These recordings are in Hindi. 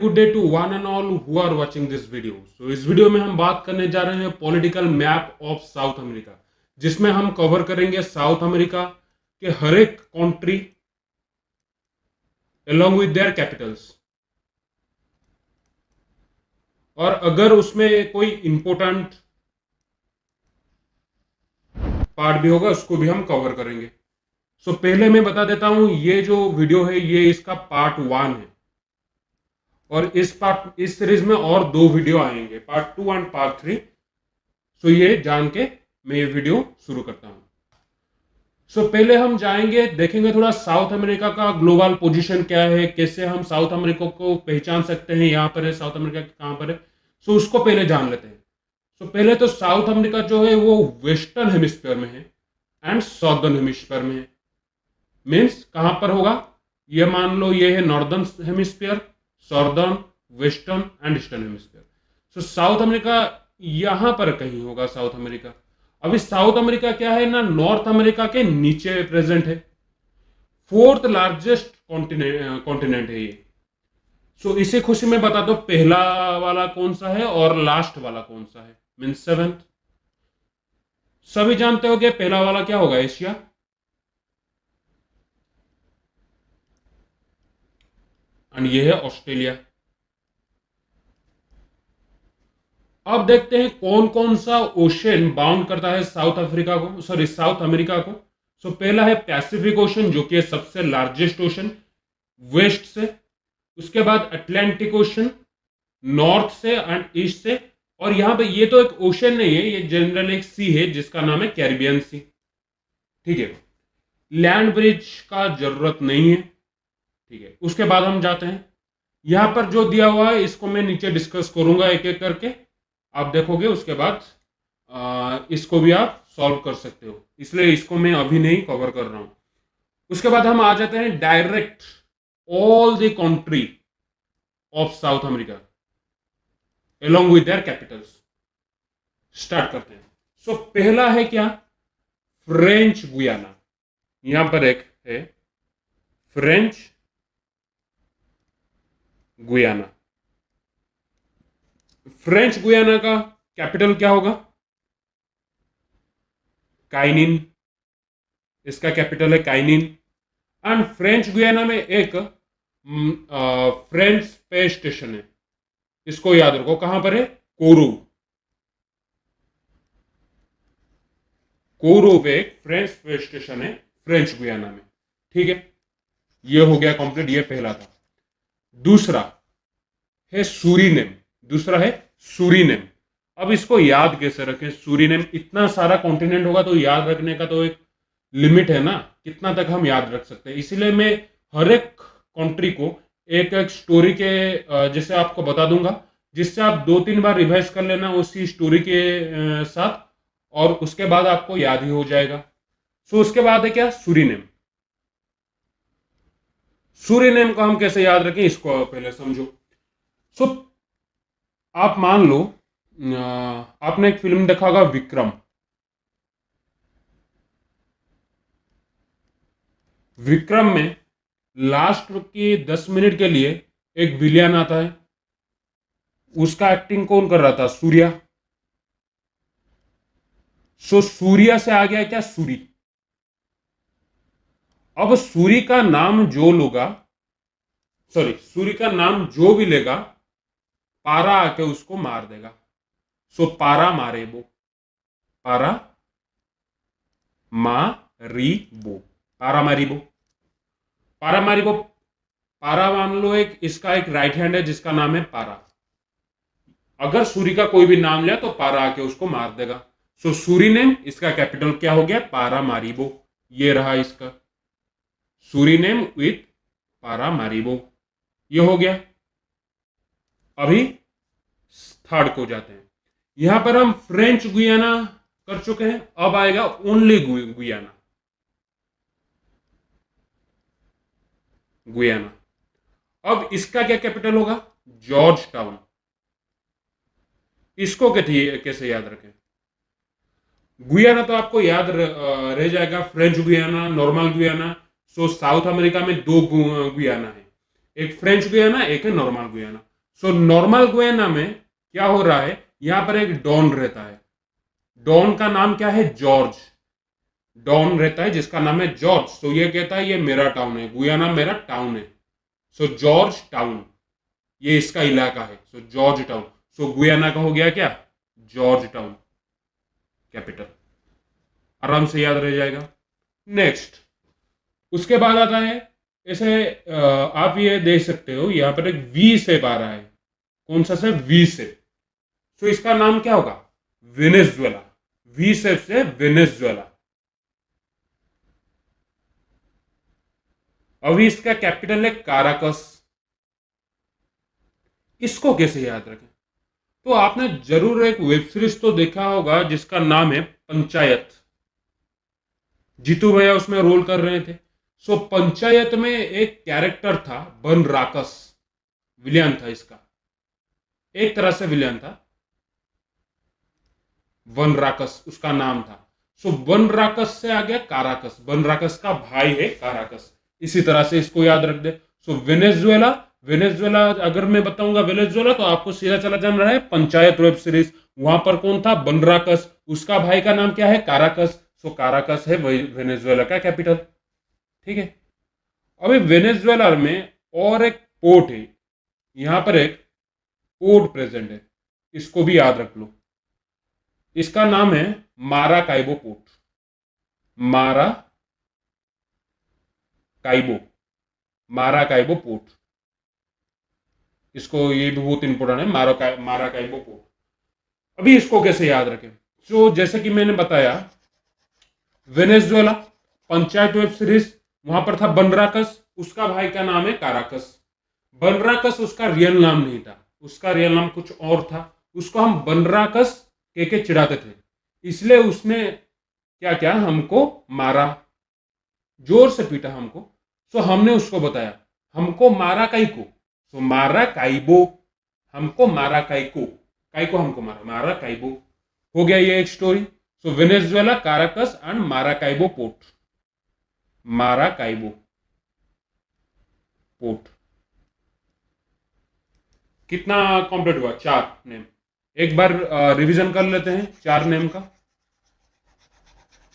Good day to one and all who are watching this video. So इस वीडियो में हम बात करने जा रहे हैं political map of South America, जिसमें हम कवर करेंगे साउथ अमेरिका के हर एक country along with their capitals. और अगर उसमें कोई इंपॉर्टेंट पार्ट भी होगा उसको भी हम कवर करेंगे। सो पहले मैं बता देता हूं, ये जो वीडियो है ये इसका पार्ट 1 है और इस सीरीज में और 2 वीडियो आएंगे, पार्ट 2 एंड पार्ट 3। सो ये जान के मैं ये वीडियो शुरू करता हूं। सो पहले हम जाएंगे, देखेंगे थोड़ा साउथ अमेरिका का ग्लोबल पोजीशन क्या है, कैसे हम साउथ अमेरिका को पहचान सकते हैं, यहाँ पर है साउथ अमेरिका कहाँ पर है। सो उसको पहले जान लेते हैं। सो पहले तो साउथ अमेरिका जो है वो वेस्टर्न हेमिस्फीयर में है एंड सॉर्दर्न हेमिस्फीयर में है। मीन्स कहां पर होगा, ये मान लो ये है northern hemisphere, southern, western and eastern hemisphere. So South America यहां पर कहीं होगा साउथ अमेरिका। अभी साउथ अमेरिका क्या है ना, नॉर्थ अमेरिका के नीचे प्रेजेंट है, 4th लार्जेस्ट कॉन्टिनेंट है ये। सो इसी खुशी में बता दो पहला वाला कौन सा है और लास्ट वाला कौन सा है, मीन्स 7th। सभी जानते हो कि पहला वाला क्या होगा, एशिया। एंड ये है ऑस्ट्रेलिया। अब देखते हैं कौन कौन सा ओशन बाउंड करता है साउथ अफ्रीका को, सॉरी साउथ अमेरिका को। सो पहला है पैसिफिक ओशन, जो कि है सबसे लार्जेस्ट ओशन वेस्ट से। उसके बाद अटलांटिक ओशन नॉर्थ से एंड ईस्ट से। और यहां पे ये तो एक ओशन नहीं है, ये जनरल एक सी है जिसका नाम है कैरिबियन सी। ठीक है, लैंड ब्रिज का जरूरत नहीं है। ठीक है, उसके बाद हम जाते हैं, यहां पर जो दिया हुआ है इसको मैं नीचे डिस्कस करूंगा एक एक करके, आप देखोगे। उसके बाद इसको भी आप सॉल्व कर सकते हो, इसलिए इसको मैं अभी नहीं कवर कर रहा हूं। उसके बाद हम आ जाते हैं direct all the country of South America along with their capitals। Start करते हैं। सो पहला है क्या, फ्रेंच गुयाना। यहां पर एक है फ्रेंच गुयाना। फ्रेंच गुयाना का कैपिटल क्या होगा, काइनिन। इसका कैपिटल है काइनिन। एंड फ्रेंच गुयाना में एक फ्रेंच स्पेस स्टेशन है, इसको याद रखो, कहां पर है, कोरू। कोरू पे एक फ्रेंच स्पेस स्टेशन है फ्रेंच गुयाना में। ठीक है, ये हो गया कंप्लीट, ये पहला था। दूसरा है सूरीनेम। दूसरा है सूरीनेम। अब इसको याद कैसे रखें, सूरीनेम, इतना सारा कॉन्टिनेंट होगा तो याद रखने का तो एक लिमिट है ना, कितना तक हम याद रख सकते हैं। इसलिए मैं हर एक कंट्री को एक एक स्टोरी के जैसे आपको बता दूंगा, जिससे आप 2-3 बार रिवाइज कर लेना उसी स्टोरी के साथ, और उसके बाद आपको याद ही हो जाएगा। सो उसके बाद है क्या, सूरीनेम। सूरीनेम को हम कैसे याद रखें, इसको पहले समझो। सो आप मान लो आपने एक फिल्म देखा होगा विक्रम। विक्रम में लास्ट की 10 मिनट के लिए एक विलियन आता है, उसका एक्टिंग कौन कर रहा था, सूर्या। सो सूर्या से आ गया क्या, सूरी। अब सूरी का नाम जो लोगा, सॉरी सूरी का नाम जो भी लेगा, पारा आके उसको मार देगा। सो पारा मारेबो, पारा मारीबो, पारा मारीबो, पारा मारीबो। पारा मान लो एक इसका एक राइट हैंड है जिसका नाम है पारा। अगर सूरी का कोई भी नाम लिया तो पारा आके उसको मार देगा। सो सूरीनेम, इसका कैपिटल क्या हो गया, पारा मारीबो। ये रहा इसका सूरीनेम विथ पारा मारीबो, ये हो गया। अभी थर्ड को जाते हैं, यहां पर हम फ्रेंच गुयाना कर चुके हैं, अब आएगा ओनली गुयाना। गुयाना, अब इसका क्या कैपिटल होगा, जॉर्ज टाउन। इसको कैसे याद रखें, गुयाना तो आपको याद रह जाएगा, फ्रेंच गुयाना, नॉर्मल गुयाना। सो साउथ अमेरिका में 2 गुयाना है, एक फ्रेंच गुयाना, एक है normal Guyana. So normal Guyana में क्या हो रहा है, यहां पर एक डॉन रहता है। डॉन का नाम क्या है, जॉर्ज। डॉन रहता है जिसका नाम है जॉर्ज। तो ये कहता है ये मेरा टाउन है, गुयाना मेरा टाउन है। सो जॉर्ज टाउन, ये इसका इलाका है। सो जॉर्ज टाउन। सो गुयाना का हो गया क्या, जॉर्ज टाउन कैपिटल। आराम से याद रह जाएगा। नेक्स्ट, उसके बाद आता है ऐसे आप ये देख सकते हो यहां पर एक वी शेप आ रहा है। कौन सा शेप, वी शेप। तो इसका नाम क्या होगा, वेनेजुएला। वी शेप से वेनेजुएला। अभी इसका कैपिटल है काराकस। इसको कैसे याद रखें, तो आपने जरूर एक वेब सीरीज तो देखा होगा जिसका नाम है पंचायत। जीतू भैया उसमें रोल कर रहे थे। सो पंचायत में एक कैरेक्टर था बन राकस, विलियन था इसका, एक तरह से विलियन था। वन राकस उसका नाम था। सो वन राकस से आ गया काराकस, वन राकस का भाई है काराकस। इसी तरह से इसको याद रख दे। सो वेनेजुएला, वेनेजुएला अगर मैं बताऊंगा वेनेजुएला तो आपको सीधा चला जाना रहा है पंचायत वेब सीरीज। वहां पर कौन था, बनराकस, उसका भाई का नाम क्या है, काराकस। सो काराकस है वेनेजुएला का कैपिटल। ठीक है। अभी वेनेजुएला में और एक पोर्ट है, यहां पर एक पोर्ट प्रेजेंट है, इसको भी याद रख लो। इसका नाम है माराकाइबो पोर्ट। मारा काइबो, माराकाइबो पोर्ट। इसको, ये भी बहुत इंपॉर्टेंट है, माराकाइबो पोर्ट। अभी इसको कैसे याद रखें, तो जैसे कि मैंने बताया वेनेजुएला पंचायत वेब सीरीज, वहां पर था बनराकस, उसका भाई का नाम है काराकस। बनराकस उसका रियल नाम नहीं था, उसका रियल नाम कुछ और था। उसको हम बनराकस कह के चिढ़ाते थे, इसलिए उसने क्या क्या हमको मारा, जोर से पीटा हमको। सो हमने उसको बताया हमको मारा काई को, सो मारा काइबो, हमको मारा काई को हमको मारा, मारा काइबो। हो गया ये एक story. So Venezuela, Caracas and मारा काइबो पोर्ट। मारा काइबो पोर्ट कितना कंप्लीट हुआ, 4 नेम। एक बार रिवीजन कर लेते हैं 4 नेम का।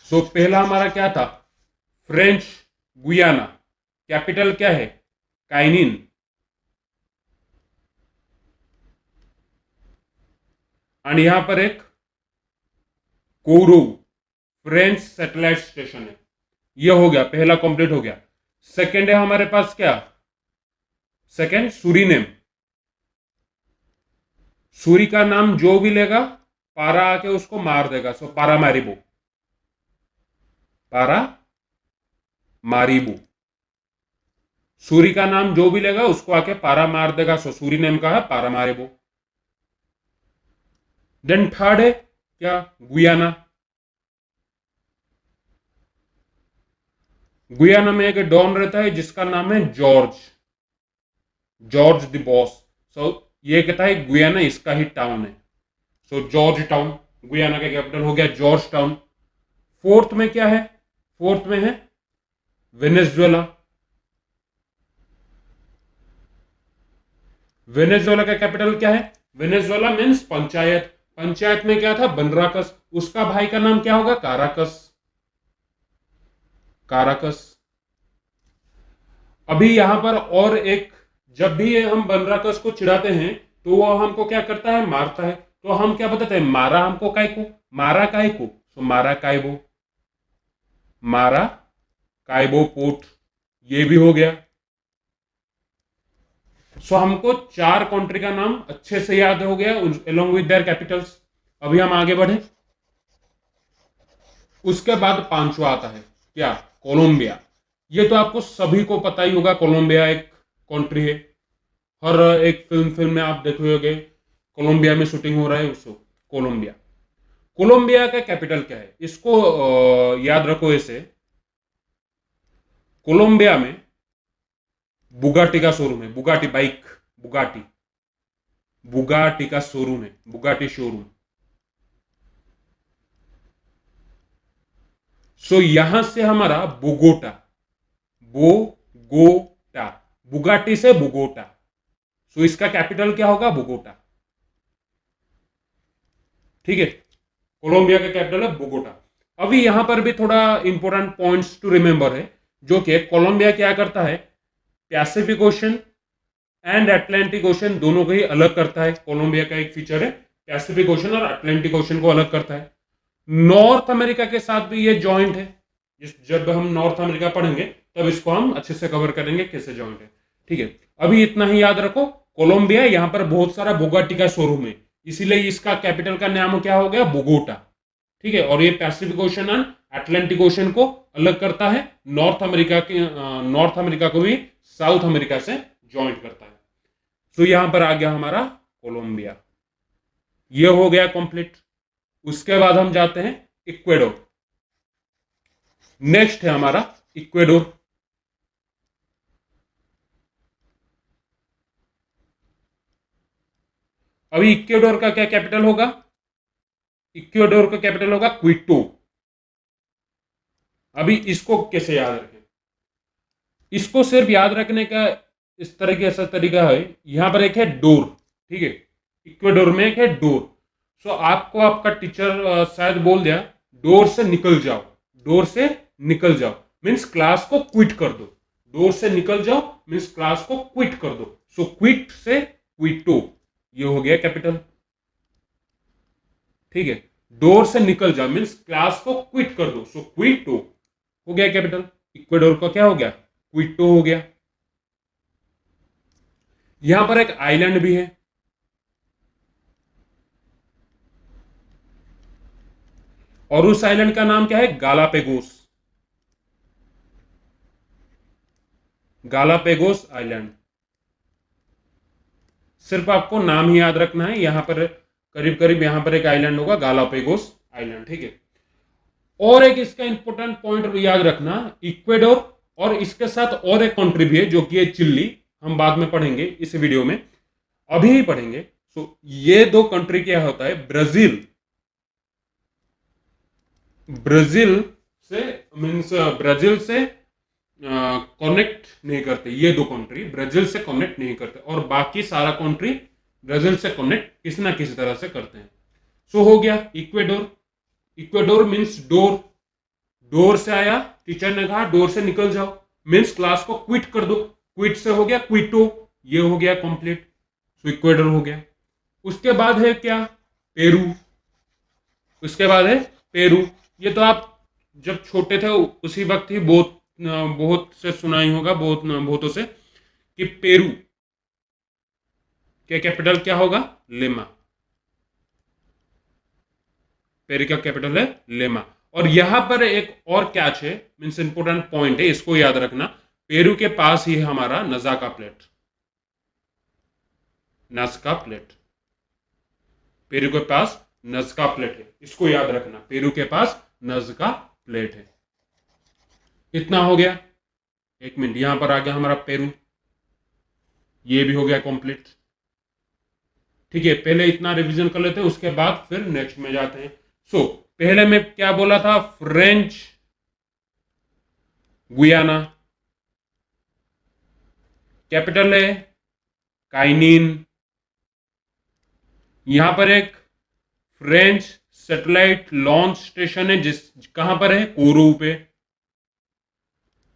सो पहला हमारा क्या था, फ्रेंच गुयाना, कैपिटल क्या है, काइनिन। एंड यहां पर एक कोरो, फ्रेंच सैटेलाइट स्टेशन है। यह हो गया, पहला कंप्लीट हो गया। सेकंड है हमारे पास क्या, सेकंड सूरीनेम। सूरी का नाम जो भी लेगा पारा आके उसको मार देगा, सो पारा मारिबो, पारा मारिबो। सूरी का नाम जो भी लेगा उसको आके पारा मार देगा, सो सूरी नेम का है पारा मारिबो। देन थर्ड है क्या, गुयाना। गुयाना में एक डॉन रहता है जिसका नाम है जॉर्ज, जॉर्ज द बॉस। सो ये कहता है गुयाना इसका ही टाउन है। सो जॉर्ज टाउन, गुयाना का कैपिटल हो गया जॉर्ज टाउन। फोर्थ में क्या है, फोर्थ में है वेनेजुएला। वेनेजुएला का कैपिटल क्या है, वेनेजुएला मीन्स पंचायत। पंचायत में क्या था, बनराकस, उसका भाई का नाम क्या होगा, काराकस, काराकस। अभी यहां पर और एक, जब भी हम बनराकस को चिढ़ाते हैं तो वह हमको क्या करता है, मारता है। तो हम क्या बताते हैं, मारा हमको काय को, मारा काय को, तो मारा कायबो, मारा कायबो पोर्ट। ये भी हो गया। सो हमको 4 कंट्री का नाम अच्छे से याद हो गया अलोंग विद देयर कैपिटल्स। अभी हम आगे बढ़े। उसके बाद पांचवा आता है क्या, कोलंबिया। ये तो आपको सभी को पता ही होगा, कोलंबिया एक कंट्री है। हर एक फिल्म में आप देखे होंगे कोलंबिया में शूटिंग हो रहा है, उसको कोलंबिया। कोलंबिया का कैपिटल क्या है, इसको याद रखो ऐसे। कोलंबिया में बुगाटी का शोरूम है, बुगाटी बाइक, बुगाटी, बुगाटी का शोरूम है, बुगाटी शोरूम। सो यहां से हमारा बोगोटा, बोगोटा, बुगाटी से बोगोटा, सो इसका कैपिटल क्या होगा? बोगोटा। ठीक है, कोलंबिया का कैपिटल है बोगोटा। अभी यहां पर भी थोड़ा इंपॉर्टेंट पॉइंट्स टू रिमेंबर है, जो कि कोलंबिया क्या करता है, Pacific Ocean and Atlantic ocean दोनों को ही अलग करता है। कोलंबिया का एक फीचर है, पैसिफिक ओशन और अटलांटिक ओशन को अलग करता है। नॉर्थ अमेरिका के साथ भी ये जॉइंट है। जब हम नॉर्थ अमेरिका पढ़ेंगे तब इसको हम अच्छे से कवर करेंगे कैसे जॉइंट है। ठीक है, अभी इतना ही याद रखो। कोलंबिया, यहां पर बहुत सारा बोगाटी का शोरूम है, इसीलिए इसका कैपिटल का नाम क्या हो गया? बोगोटा। ठीक है, और ये Pacific Ocean and Atlantic ocean को अलग करता है। नॉर्थ अमेरिका को भी साउथ अमेरिका से ज्वाइंट करता है। तो यहां पर आ गया हमारा कोलंबिया, ये हो गया कंप्लीट। उसके बाद हम जाते हैं इक्वेडोर। नेक्स्ट है हमारा इक्वेडोर। अभी इक्वेडोर का क्या कैपिटल होगा? इक्वेडोर का कैपिटल होगा क्विटो। अभी इसको कैसे याद रखें? इसको सिर्फ याद रखने का इस तरह ऐसा तरीका है, यहां पर एक है डोर। ठीक है, इक्वेडोर में एक है डोर। सो आपको आपका टीचर शायद बोल दिया डोर से निकल जाओ। डोर से निकल जाओ मीन्स क्लास को क्विट कर दो। डोर से निकल जाओ मीन्स क्लास को क्विट कर दो। सो क्विट से क्विटो, ये हो गया कैपिटल। ठीक है, डोर से निकल जाओ मीन्स क्लास को क्विट कर दो। सो क्विटो हो गया कैपिटल। इक्वेडोर का क्या हो गया? क्विटो हो गया। यहां पर एक आइलैंड भी है, और उस आइलैंड का नाम क्या है? गालापेगोस। गालापेगोस आइलैंड। सिर्फ आपको नाम ही याद रखना है। यहां पर करीब करीब यहां पर एक आइलैंड होगा, गालापेगोस आइलैंड। ठीक है, और एक इसका इंपॉर्टेंट पॉइंट याद रखना, इक्वेडोर और इसके साथ और एक कंट्री भी है जो कि है चिल्ली। हम बाद में पढ़ेंगे इस वीडियो में, अभी ही पढ़ेंगे। सो ये दो कंट्री क्या होता है? ब्राजील। ब्राजील से मीन्स ब्राजील से कनेक्ट नहीं करते। ये दो कंट्री ब्राजील से कनेक्ट नहीं करते, और बाकी सारा कंट्री ब्राजील से कनेक्ट किसी ना किसी तरह से करते हैं। सो हो गया Ecuador. Ecuador means door. Door से आया, टीचर ने कहा डोर से निकल जाओ मीन्स क्लास को क्विट कर दो। क्विट से हो गया क्विटो, ये हो गया कंप्लीट। सो इक्वेडोर हो गया। उसके बाद है क्या? पेरू। उसके बाद है पेरू। ये तो आप जब छोटे थे उसी वक्त ही बहुत बहुत से सुना ही होगा, बहुतों से, कि पेरू के कैपिटल क्या होगा? लेमा। पेरू का कैपिटल है लेमा। और यहां पर एक और कैच है, मीन्स इंपोर्टेंट पॉइंट है, इसको याद रखना। पेरू के पास ही है हमारा नजाका प्लेट। नजका प्लेट, पेरू के पास नजका प्लेट है, इसको याद रखना। पेरू के पास नजका प्लेट है। इतना हो गया। एक मिनट, यहां पर आ गया हमारा पेरू, ये भी हो गया कंप्लीट। ठीक है, पहले इतना रिवीजन कर लेते हैं, उसके बाद फिर नेक्स्ट में जाते हैं। सो पहले मैं क्या बोला था? फ्रेंच गुयाना, कैपिटल है काइनिन। यहां पर एक फ्रेंच सैटेलाइट लॉन्च स्टेशन है, जिस कहां पर है? कोरू पे।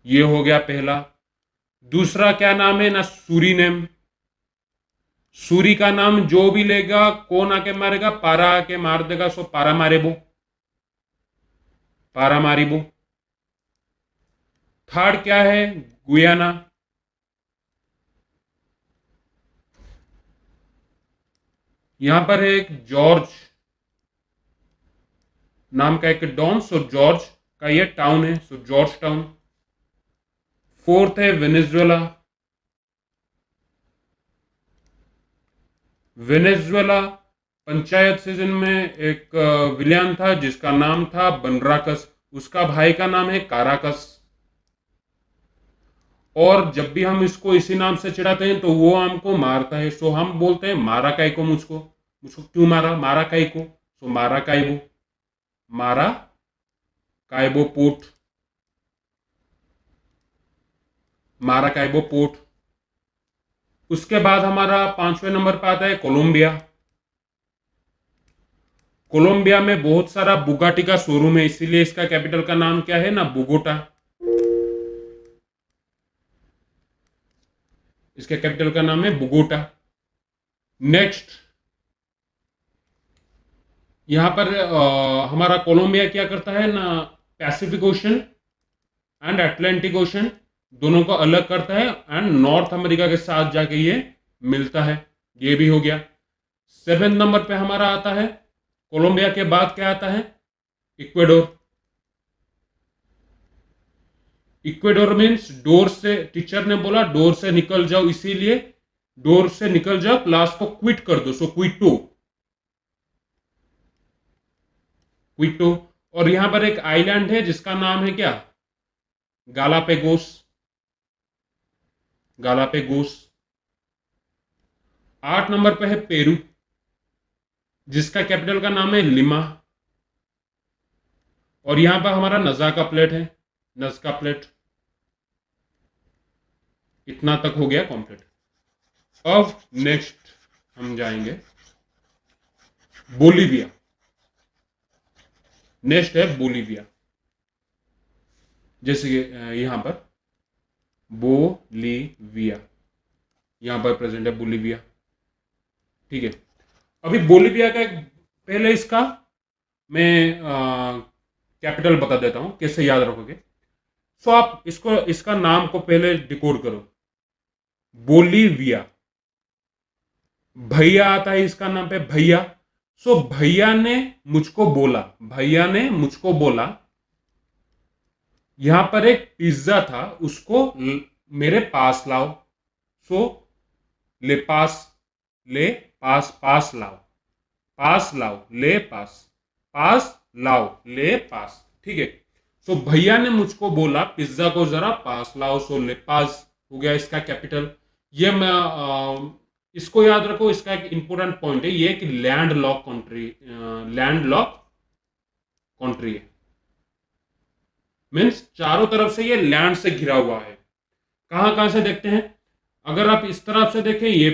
ये हो गया पहला। दूसरा क्या नाम है ना? सूरीनेम। सूरी का नाम जो भी लेगा कौन आके मारेगा? पारा आके मार देगा। सो पारा मारेबो, पारा मारिबो। थर्ड क्या है? गुयाना। यहां पर है एक जॉर्ज नाम का एक डॉन। सो जॉर्ज का ये टाउन है, सो जॉर्ज टाउन। फोर्थ है वेनेजुएला। वेनेजुएला पंचायत सीजन में एक विलियन था जिसका नाम था बनराकस, उसका भाई का नाम है काराकस। और जब भी हम इसको इसी नाम से चिढ़ाते हैं तो वो हमको मारता है। सो हम बोलते हैं मारा काई को मुझको, मुझको क्यों मारा? मारा काई को। सो मारा काइबो, मारा काइबो पोर्ट, मारा काइबो पोर्ट। उसके बाद हमारा 5वें नंबर पर आता है कोलंबिया। कोलंबिया में बहुत सारा बुगाटी का शोरूम है, इसीलिए इसका कैपिटल का नाम क्या है ना, बोगोटा। इसके कैपिटल का नाम है बोगोटा। नेक्स्ट, यहां पर हमारा कोलंबिया क्या करता है ना, Pacific Ocean and Atlantic ocean दोनों को अलग करता है एंड नॉर्थ अमेरिका के साथ जाके ये मिलता है। ये भी हो गया। 7वें नंबर पे हमारा आता है, कोलंबिया के बाद क्या आता है, इक्वेडोर। इक्वेडोर मीन्स डोर से, टीचर ने बोला डोर से निकल जाओ, इसीलिए डोर से निकल जाओ, क्लास को क्विट कर दो, सो क्विटो, क्विटो। और यहां पर एक आइलैंड है जिसका नाम है क्या, गालापेगोस, गालापेगोस। 8 नंबर पे है पेरू, जिसका कैपिटल का नाम है लिमा। और यहां पर हमारा नजाका प्लेट है, नजका प्लेट। इतना तक हो गया कंप्लीट। अब नेक्स्ट हम जाएंगे बोलीविया। नेक्स्ट है बोलीविया, जैसे कि यहां पर बोलीविया, यहां पर प्रेजेंट है बोलीविया। ठीक है, अभी बोलीविया का पहले इसका मैं कैपिटल बता देता हूं, कैसे याद रखोगे। सो आप इसको, इसका नाम को पहले डिकोड करो, बोलीविया। भैया आता है इसका नाम पे, भैया। सो भैया ने मुझको बोला, भैया ने मुझको बोला, यहां पर एक पिज्जा था, उसको मेरे पास लाओ। सो ले पास, ले पास, पास लाओ, पास लाओ, ले पास, पास लाओ, ले पास। ठीक है, सो भैया ने मुझको बोला पिज्जा को जरा पास लाओ, सो ले पास हो गया इसका कैपिटल। ये मैं इसको याद रखो, इसका एक इंपॉर्टेंट पॉइंट है ये कि land lock country, land lock country है, मीन्स चारों तरफ से ये लैंड से घिरा हुआ है। कहां कहां से देखते हैं, अगर आप इस तरफ से देखें, ये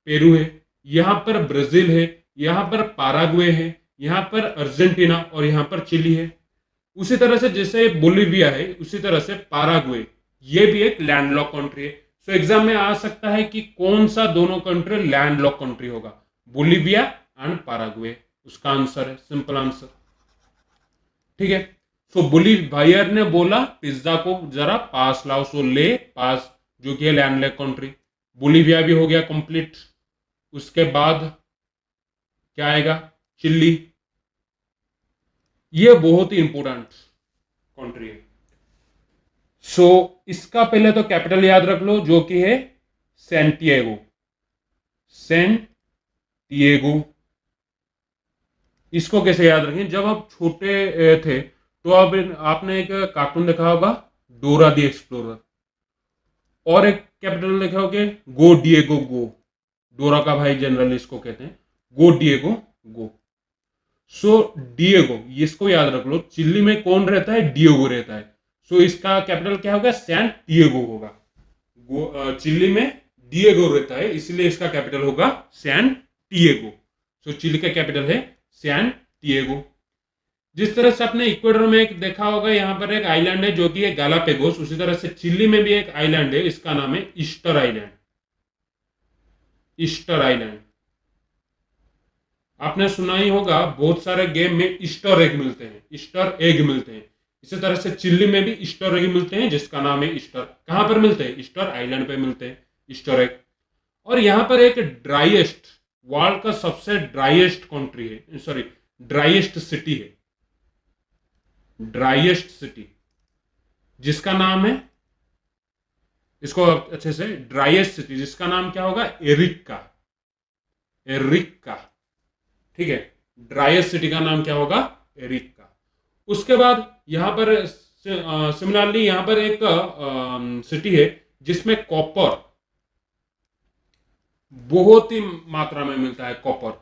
पेरू है, यहां पर ब्राजील है, यहां पर पाराग्वे है, यहां पर अर्जेंटीना और यहां पर चिली है। उसी तरह से जैसे बोलीविया है, उसी तरह से पाराग्वे, ये भी एक लैंडलॉक कंट्री है। सो एग्जाम में आ सकता है कि कौन सा दोनों कंट्री लैंडलॉक कंट्री होगा, बोलीविया एंड पाराग्वे। उसका आंसर है, सिंपल आंसर। ठीक है, सो बोलीवियर ने बोला पिज्जा को जरा पास लाओ, सो ले पास, जो कि है लैंडलॉक कंट्री। बोलीविया भी हो गया कंप्लीट। उसके बाद क्या आएगा, चिल्ली। ये बहुत ही इंपॉर्टेंट कंट्री है। सो इसका पहले तो कैपिटल याद रख लो, जो कि है सैंटियागो, सैंटियागो। इसको कैसे याद रखें, जब आप छोटे थे तो अब आपने एक कार्टून देखा होगा, डोरा दी एक्सप्लोरर, और एक कैपिटल देखा होगा, गो डिएगो गो, डोरा का भाई जनरल इसको कहते हैं, गो डिएगो गो। सो डिएगो, इसको याद रख लो, चिल्ली में कौन रहता है, डिएगो रहता है। सो इसका कैपिटल क्या होगा, सैन डिएगो होगा। चिल्ली में डिएगो रहता है, इसलिए इसका कैपिटल होगा सैन डिएगो। सो चिली का कैपिटल है सैन डिएगो। जिस तरह से आपने इक्वेडर में एक देखा होगा, यहां पर एक आइलैंड है जो कि है गालापेगोस, उसी तरह से चिली में भी एक आइलैंड है, इसका नाम है ईस्टर आइलैंड, ईस्टर आइलैंड। आपने सुना ही होगा, बहुत सारे गेम में ईस्टर एग मिलते हैं, ईस्टर एग मिलते हैं। इसी तरह से चिल्ली में भी ईस्टर एग मिलते हैं, जिसका नाम है ईस्टर। कहां पर मिलते हैं, ईस्टर आइलैंड पे मिलते हैं ईस्टर एग। और यहां पर एक ड्राइएस्ट, वर्ल्ड का सबसे ड्राइएस्ट कंट्री है, सॉरी ड्राइएस्ट सिटी है, ड्राइएस्ट सिटी, जिसका नाम है, इसको अच्छे से, ड्राइएस्ट सिटी जिसका नाम क्या होगा, एरिका, एरिका। ठीक है, ड्राइएस्ट सिटी का नाम क्या होगा, एरिका। उसके बाद यहां पर सिमिलरली यहां पर एक सिटी है जिसमें कॉपर बहुत ही मात्रा में मिलता है, कॉपर,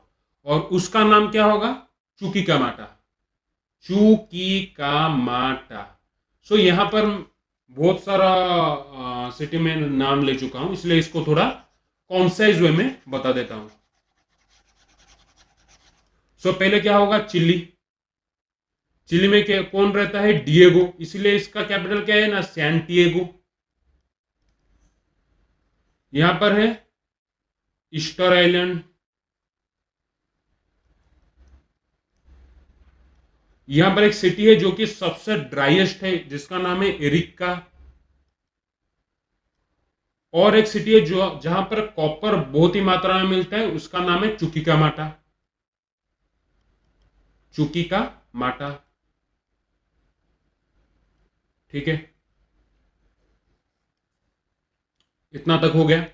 और उसका नाम क्या होगा, चुकीकामाटा, चुकीकामाटा। सो यहां पर बहुत सारा सिटी में नाम ले चुका हूं, इसलिए इसको थोड़ा कॉन्साइज वे में बता देता हूं। सो पहले क्या होगा, चिली। चिली में क्या कौन रहता है, डिएगो, इसलिए इसका कैपिटल क्या है ना, सैंटिएगो। यहां पर है ईस्टर आइलैंड। यहां पर एक सिटी है जो कि सबसे ड्राइएस्ट है, जिसका नाम है एरिका। और एक सिटी है जो जहां पर कॉपर बहुत ही मात्रा में मिलता है, उसका नाम है चुकीकामाटा। चुकीकामाटा, ठीक है। इतना तक हो गया।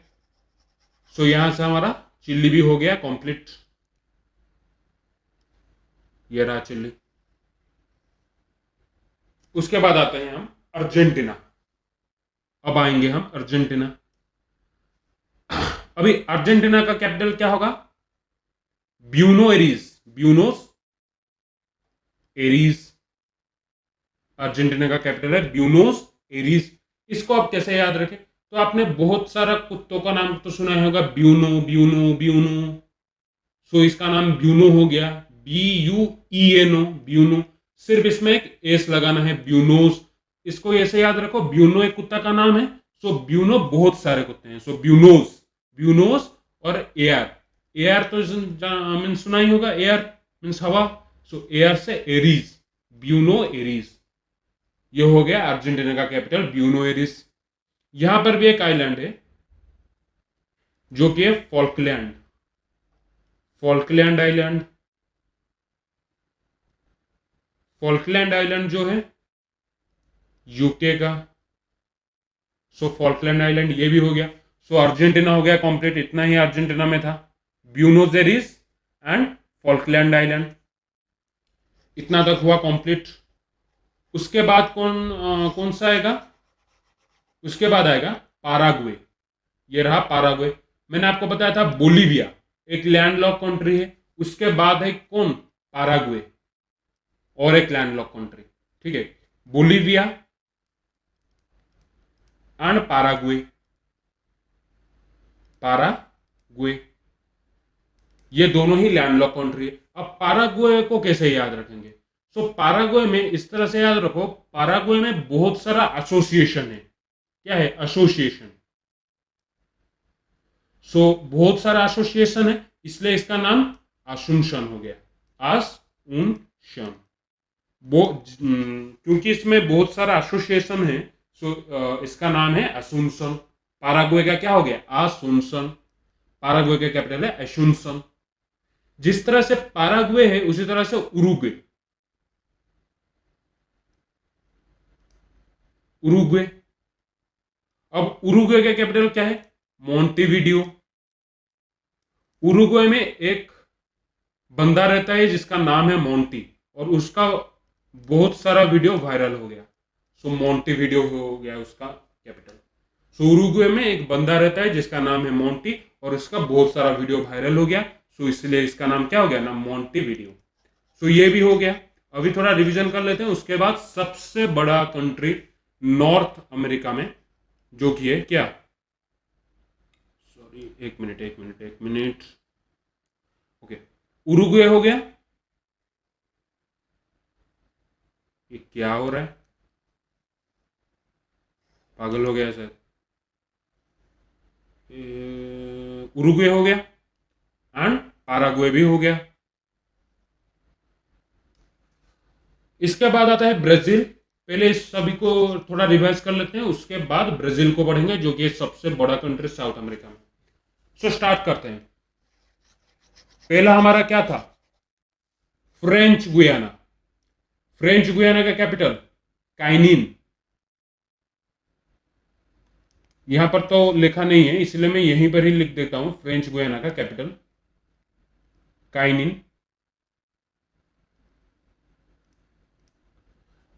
सो यहां से हमारा चिल्ली भी हो गया कंप्लीट। ये रहा चिल्ली। उसके बाद आते हैं हम अर्जेंटीना। अब आएंगे हम अर्जेंटीना। अभी अर्जेंटीना का कैपिटल क्या होगा, buono Aries. Buenos Aries Argentina का कैपिटल है, ब्यूनोस एरीज। इसको आप कैसे याद रखें, तो आपने बहुत सारा कुत्तों का नाम तो सुना होगा, ब्यूनो ब्यूनो ब्यूनो। सो इसका नाम ब्यूनो हो गया, BUENO, ब्यूनो। सिर्फ इसमें एक एस लगाना है, ब्यूनोस। इसको ऐसे याद रखो, ब्यूनो एक कुत्ता का नाम है, सो ब्यूनो बहुत सारे कुत्ते हैं, सो ब्यूनोस। ब्यूनोस और एयर। एयर तो मीन्स सुना ही होगा, एयर मीन्स हवा। सो एयर से एरीज, ब्यूनो एरीज। ये हो गया अर्जेंटीना का कैपिटल, ब्यूनो एरीज। यहां पर भी एक आइलैंड है जो कि है फॉल्कलैंड। फॉल्कलैंड आइलैंड। फॉल्कलैंड आइलैंड जो है यूके का। सो फॉल्कलैंड आइलैंड ये भी हो गया। सो अर्जेंटीना हो गया कंप्लीट। इतना ही अर्जेंटीना में था, ब्यूनोस एरीज एंड फॉल्कलैंड आइलैंड। इतना तक हुआ कंप्लीट। उसके बाद कौन सा आएगा, उसके बाद आएगा पाराग्वे। ये रहा पाराग्वे। मैंने आपको बताया था बोलीविया एक लैंडलॉक कंट्री है, उसके बाद है कौन, पाराग्वे, और एक लैंडलॉक कंट्री, ठीक है। Bolivia and Paraguay. पाराग्वे ये दोनों ही लैंडलॉक कंट्री है। अब पाराग्वे को कैसे याद रखेंगे, सो पाराग्वे में इस तरह से याद रखो, पाराग्वे में बहुत सारा एसोसिएशन है। क्या है, एसोसिएशन। सो बहुत सारा एसोसिएशन है, इसलिए इसका नाम आसुनसन हो गया, आसुनसन। क्योंकि इसमें बहुत सारा एसोसिएशन है, सो इसका नाम है असुनसन। पाराग्वे का क्या हो गया, आसुनसन। पाराग्वे का कैपिटल है असुनसन। जिस तरह से पाराग्वे है उसी तरह से उरुग्वे। उरुग्वे। अब उरुग्वे का कैपिटल क्या है, मोंटेविडियो। उरुग्वे में एक बंदा रहता है जिसका नाम है मोंटी, और उसका बहुत सारा वीडियो वायरल हो गया। सो मोंटेविडियो हो गया उसका कैपिटल। सो उरुग्वे में एक बंदा रहता है जिसका नाम है मोंटी, और उसका बहुत सारा वीडियो वायरल हो गया, सो इसलिए इसका नाम क्या हो गया ना, मोंटेविडियो। सो ये भी हो गया। अभी थोड़ा रिवीजन कर लेते हैं। उसके बाद सबसे बड़ा कंट्री नॉर्थ अमेरिका में जो कि है क्या, सॉरी एक मिनट, ओके, उरुग्वे हो गया। ये क्या हो रहा है, पागल हो गया सर। उरुग्वे हो गया एंड पाराग्वे भी हो गया। इसके बाद आता है ब्राजील। पहले इस सभी को थोड़ा रिवाइज कर लेते हैं, उसके बाद ब्राजील को बढ़ेंगे जो कि सबसे बड़ा कंट्री साउथ अमेरिका में। सो स्टार्ट करते हैं। पहला हमारा क्या था, फ्रेंच गुयाना। फ्रेंच गुयाना का कैपिटल काइनिन। यहां पर तो लिखा नहीं है, इसलिए मैं यहीं पर ही लिख देता हूं, फ्रेंच गुयाना का कैपिटल काइनिन।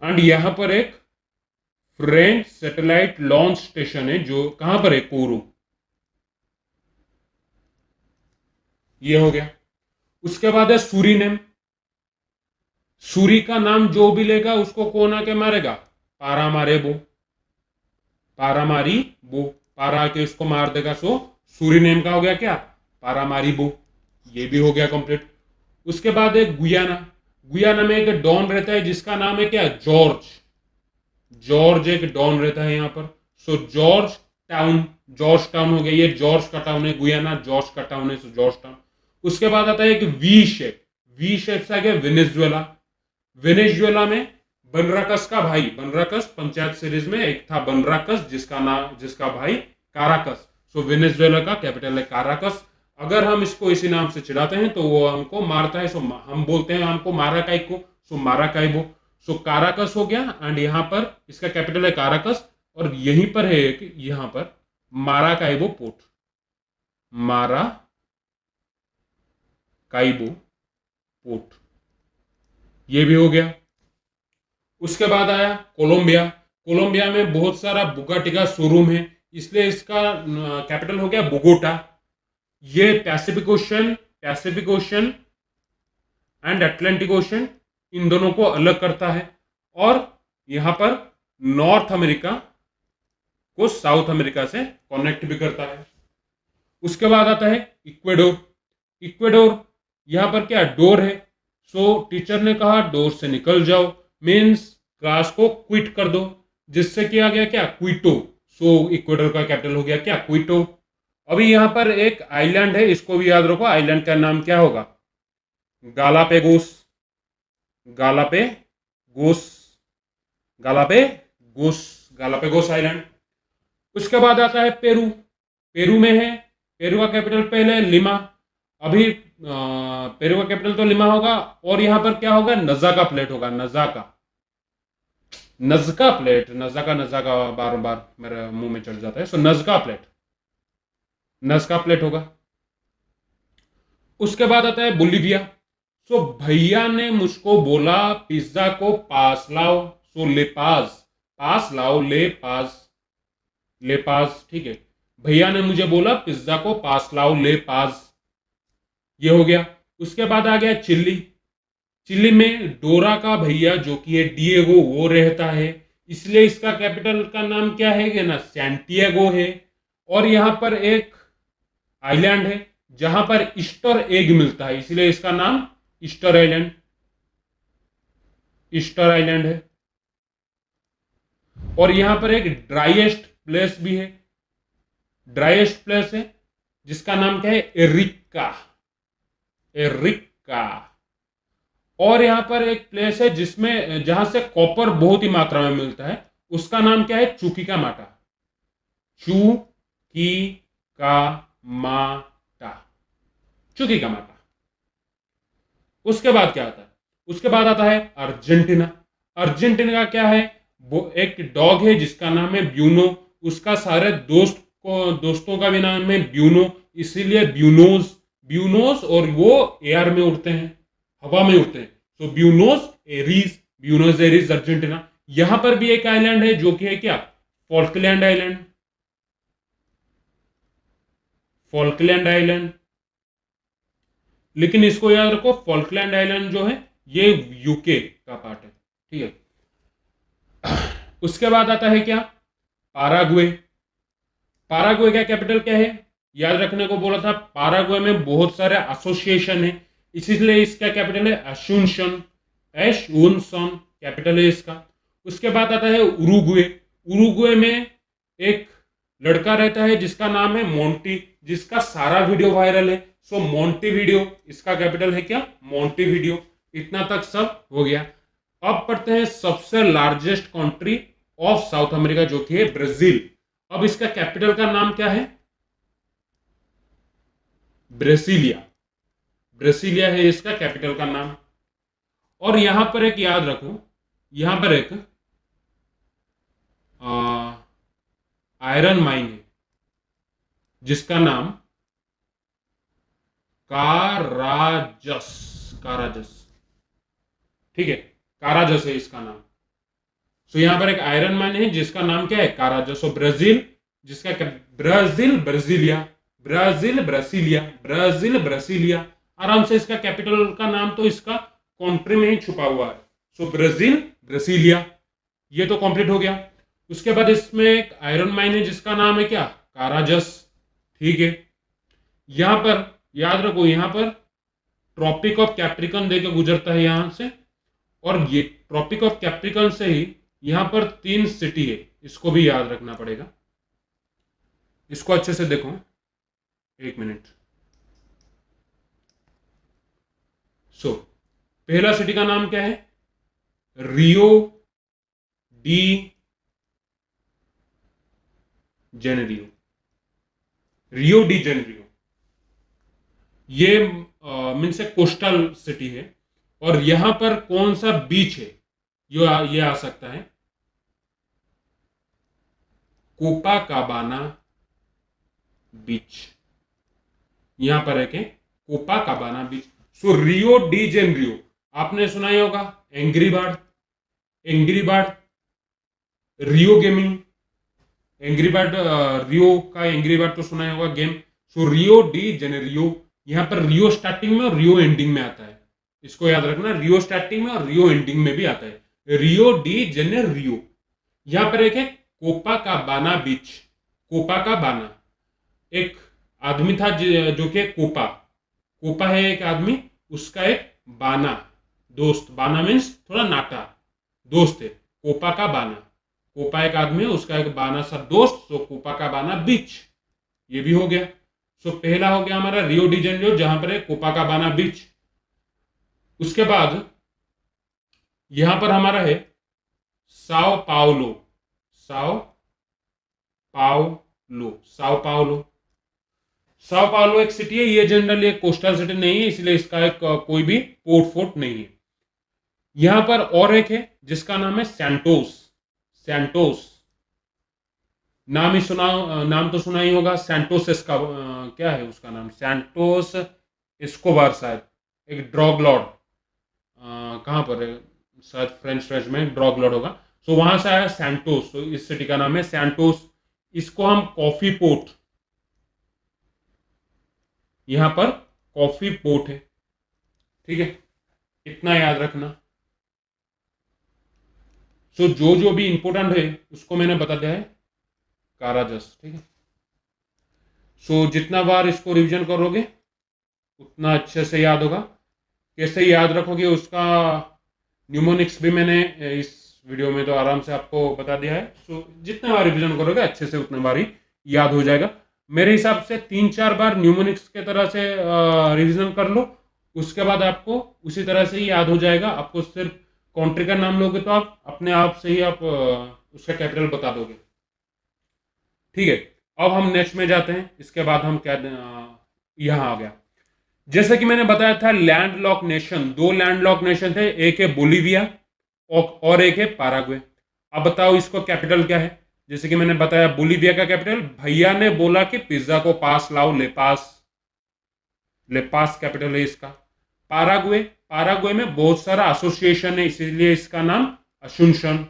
एंड यहां पर एक फ्रेंच सैटेलाइट लॉन्च स्टेशन है जो कहां पर है, कोरू। ये हो गया। उसके बाद है सूरीनेम। सूरी का नाम जो भी लेगा उसको कौन आके मारेगा, पारा मारे बो। पारा मारी वो, पारा आके उसको मार देगा, सो सूरीनेम का हो गया क्या, पारामारिबो, ये भी हो गया कंप्लीट। उसके बाद एक गुयाना, गुयाना में एक डॉन रहता है जिसका नाम है क्या, जॉर्ज, जॉर्ज एक डॉन रहता है यहाँ पर। सो जॉर्ज टाउन, जॉर्ज टाउन हो गया, ये जॉर्ज का टाउन है, गुयाना जॉर्ज का टाउन है, सो जॉर्ज टाउन। उसके बाद आता है एक वी शेप, वी शेप से आ गया वेनेजुएला, वेनेजुएला में बनराकस का भाई, बनराकस पंचायत सीरीज में एक था बनराकस जिसका नाम, जिसका भाई काराकस। सो वेनेजुएला का कैपिटल है काराकस। अगर हम इसको इसी नाम से चिढ़ाते हैं तो वो हमको मारता है, सो हम बोलते हैं हमको मारा काई को, सो मारा काइबो। सो काराकस हो गया, एंड यहाँ पर इसका कैपिटल है काराकस, और यहीं पर है कि यहाँ पर मारा काइबो पोर्ट, मारा काइबो पोर्ट, ये भी हो गया। उसके बाद आया कोलंबिया, कोलंबिया में बहुत सारा बुगाटी का शोरूम है, इसलिए इसका कैपिटल हो गया बोगोटा। ये Pacific ocean, Pacific Ocean and Atlantic ocean in दोनों को अलग करता है, और यहां पर नॉर्थ अमेरिका को साउथ अमेरिका से कनेक्ट भी करता है। उसके बाद आता है इक्वेडोर, इक्वेडोर यहां पर क्या डोर है, सो टीचर ने कहा डोर से निकल जाओ, मीन्स क्लास को क्विट कर दो, जिससे किया गया क्या, क्विटो। सो इक्वेडोर का कैपिटल हो गया क्या, क्विटो। अभी यहां पर एक आइलैंड है, इसको भी याद रखो, आइलैंड का नाम क्या होगा, गालापेगोस, गालापेगोस, गालापेगोस, गालापेगोस आइलैंड। उसके बाद आता है पेरू, पेरू में है, पेरू का कैपिटल पहले लिमा, अभी पेरू का कैपिटल तो लिमा होगा, और यहां पर क्या होगा, नजाका प्लेट होगा, नजाका, नजका प्लेट, नजाका नजाका बार बार मेरे मुंह में चढ़ जाता है, सो नजका प्लेट, नजका प्लेट होगा। उसके बाद आता है बोलीविया, सो भैया ने मुझको बोला पिज्जा को पास लाओ, सो ले पास, पास लाओ, ले पास, ले पास, ठीक है, भैया ने मुझे बोला पिज्जा को पास लाओ, ले पास, ये हो गया। उसके बाद आ गया चिल्ली, चिल्ली में डोरा का भैया जो कि है डिएगो वो रहता है, इसलिए इसका कैपिटल का नाम क्या है कि ना, सैंटियागो है। और यहां पर एक आइलैंड है जहां पर ईस्टर एग मिलता है, इसलिए इसका नाम ईस्टर आइलैंड, ईस्टर आइलैंड है। और यहां पर एक ड्राइएस्ट प्लेस भी है, ड्राइएस्ट प्लेस है जिसका नाम क्या है, एरिका, एरिका। और यहां पर एक प्लेस है जिसमें, जहां से कॉपर बहुत ही मात्रा में मिलता है, उसका नाम क्या है, चुकी का माटा, चू की का माटा, चुकी का माटा। उसके बाद क्या आता है, उसके बाद आता है अर्जेंटीना, अर्जेंटीना का क्या है, वो एक डॉग है जिसका नाम है ब्यूनो, उसका सारे दोस्तों का भी नाम है ब्यूनो, इसीलिए ब्यूनोस, ब्यूनोस, और वो एयर में उड़ते हैं, हवा में उड़ते हैं, तो Buenos Aries, Buenos Aries Argentina. यहां पर भी एक आइलैंड है जो कि है क्या, फॉल्कलैंड आइलैंड, फॉल्कलैंड आइलैंड। लेकिन इसको याद रखो, फॉल्कलैंड आइलैंड जो है ये यूके का पार्ट है, ठीक है। उसके बाद आता है क्या, पाराग्वे, पाराग्वे का कैपिटल क्या है, याद रखने को बोला था, पाराग्वे में बहुत सारे एसोसिएशन है, इसीलिए इसका कैपिटल है अशुनशन, एशुनसन कैपिटल है इसका। उसके बाद आता है उरुग्वे, उरुग्वे में एक लड़का रहता है जिसका नाम है मोंटी, जिसका सारा वीडियो वायरल है, सो मोंटी वीडियो, इसका कैपिटल है क्या, मोंटी वीडियो। इतना तक सब हो गया। अब पढ़ते हैं सबसे largest country of South America जो कि है ब्राजील। अब इसका कैपिटल का नाम क्या है, ब्रेसिलिया, ब्रेसिलिया है इसका कैपिटल का नाम। और यहां पर एक याद रखो, यहां पर एक आयरन माइन है जिसका नाम काराजस, काराजस, ठीक है, काराजस है इसका नाम। सो यहां पर एक आयरन माइन है जिसका नाम क्या है, काराजस। ब्राजील, जिसका Brazil, Brasilia, Brazil, Brasilia, Brazil, Brasilia, आराम से इसका कैपिटल का नाम तो इसका कंट्री में ही छुपा हुआ है, सो ब्राजील, ब्रासीलिया, ये तो कंप्लीट हो गया। उसके बाद इसमें एक आयरन माइन है जिसका नाम है क्या, काराजस, ठीक है, यहां पर याद रखो, यहां पर ट्रॉपिक ऑफ कैप्रिकन देकर गुजरता है यहां से, और ये ट्रॉपिक ऑफ कैप्रिकन से ही यहां पर 3 सिटी है, इसको भी याद रखना पड़ेगा। इसको अच्छे से देखो, एक मिनट। पहला सिटी का नाम क्या है? Rio de Janeiro. Rio de Janeiro ये मीन्स कोस्टल सिटी है, और यहां पर कौन सा बीच है ये आ सकता है, कोपाकाबाना बीच। यहां पर है कि कोपाकाबाना बीच। सो रियो डी जेनेरियो आपने सुना ही होगा, एंग्री बर्ड, एंग्री बर्ड, रियो गेमिंग, एंग्री बर्ड, रियो का एंग्री बर्ड तो सुना ही होगा गेम। सो रियो डी जेनेरियो, यहां पर रियो स्टार्टिंग में और रियो एंडिंग में आता है, इसको याद रखना, रियो स्टार्टिंग में और रियो एंडिंग में भी आता है। रियो डी जेनेरियो, यहां पर एक है कोपाकाबाना बीच। कोपाकाबाना, एक आदमी था जो कि कोपा, कोपा है एक आदमी, उसका एक बाना दोस्त, बाना मीन्स थोड़ा नाटा दोस्त है, कोपा का बाना। कोपा एक आदमी है, उसका एक बाना सा दोस्त, तो कोपा का बाना बीच, ये भी हो गया। सो पहला हो गया हमारा रियो डी जेनेरियो, जहां पर है कोपा का बाना बीच। उसके बाद यहां पर हमारा है Sao Paulo, Sao Paulo, Sao Paulo. Sao Paulo एक सिटी है, ये जनरली एक कोस्टल सिटी नहीं है, इसलिए इसका एक कोई भी पोर्ट फोर्ट नहीं है। यहां पर और एक है जिसका नाम है सैंटोस। सैंटोस नाम ही सुना, नाम तो सुना ही होगा। सैंटोस इसका क्या है उसका नाम, सैंटोस एस्कोबार, शायद एक ड्रग लॉर्ड, कहां पर है, शायद फ्रेंच में ड्रग लॉर्ड होगा। सो वहां से आया सैंटोस, तो इस सिटी का नाम है सैंटोस। इसको हम कॉफी पोर्ट, यहां पर कॉफी पोर्ट है, ठीक है, इतना याद रखना। सो जो भी इंपॉर्टेंट है उसको मैंने बता दिया है, काराजस, ठीक है। सो जितना बार इसको रिवीजन करोगे उतना अच्छे से याद होगा। कैसे याद रखोगे उसका न्यूमोनिक्स भी मैंने इस वीडियो में तो आराम से आपको बता दिया है। सो जितना बार रिवीजन करोगे अच्छे से उतना बार ही याद हो जाएगा। मेरे हिसाब से 3-4 बार न्यूमोनिक्स के तरह से रिवीजन कर लो, उसके बाद आपको उसी तरह से ही याद हो जाएगा। आपको सिर्फ कंट्री का नाम लोगे तो आप अपने आप से ही आप उसका कैपिटल बता दोगे, ठीक है। अब हम नेक्स्ट में जाते हैं, इसके बाद हम क्या यहां आ गया, जैसे कि मैंने बताया था लैंडलॉक नेशन, 2 लैंडलॉक नेशन थे, एक है बोलीविया और एक है पैराग्वे। अब बताओ इसको कैपिटल क्या है। जैसे कि मैंने बताया बोलीविया का कैपिटल, भैया ने बोला कि पिज्जा को पास लाओ, ले पास, ले पास कैपिटल है इसका। पैराग्वे, पैराग्वे में बहुत सारा एसोसिएशन है, इसीलिए इसका नाम असुनशन,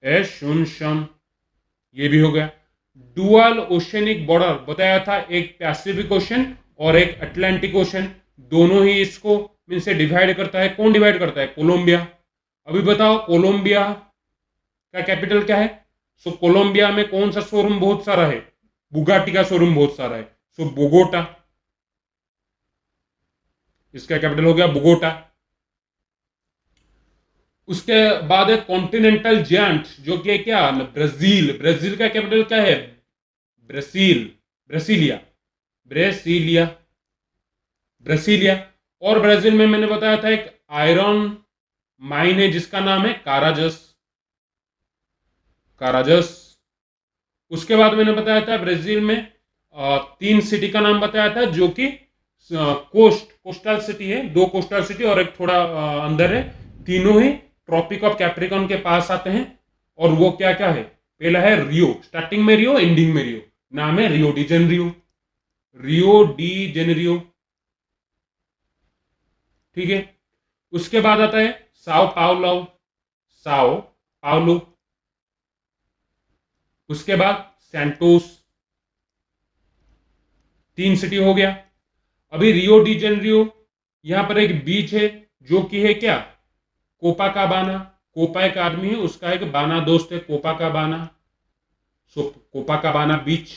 एशुनशन, ये भी हो गया। डुअल ओशनिक बॉर्डर बताया था, एक पैसिफिक ओशन और एक अटलांटिक ओशन, दोनों ही इसको मीन से डिवाइड करता है। कौन डिवाइड करता है? कोलंबिया। अभी बताओ कोलंबिया का कैपिटल क्या है? सो कोलंबिया में कौन सा शोरूम बहुत सारा है? बुगाटी का शोरूम बहुत सारा है, सो बोगोटा, इसका कैपिटल हो गया बोगोटा। उसके बाद है कॉन्टिनेंटल जायंट, जो कि क्या, ब्राजील। ब्राजील का कैपिटल क्या है? Brazil, Brasilia, Brasilia, Brasilia. और ब्राजील में मैंने बताया था एक आयरन माइन है जिसका नाम है काराजस, काराजस। उसके बाद मैंने बताया था ब्राजील में 3 सिटी का नाम बताया था, जो कि कोस्टल सिटी है, 2 कोस्टल सिटी और एक थोड़ा अंदर है। तीनों ही ट्रॉपिक ऑफ कैप्रिकॉन के पास आते हैं। और वो क्या क्या है? पहला है रियो, स्टार्टिंग में रियो, एंडिंग में रियो, नाम है Rio de Janeiro, Rio de Janeiro, ठीक है। उसके बाद आता है साओ पाउलो, साओ पाउलो। उसके बाद सैंटोस, 3 सिटी हो गया। अभी रियो डी जेनेरियो, यहां पर एक बीच है जो कि है क्या, कोपा का बाना। कोपा एक आदमी है, उसका एक बाना दोस्त है, कोपा का बाना, सो कोपा का बाना बीच।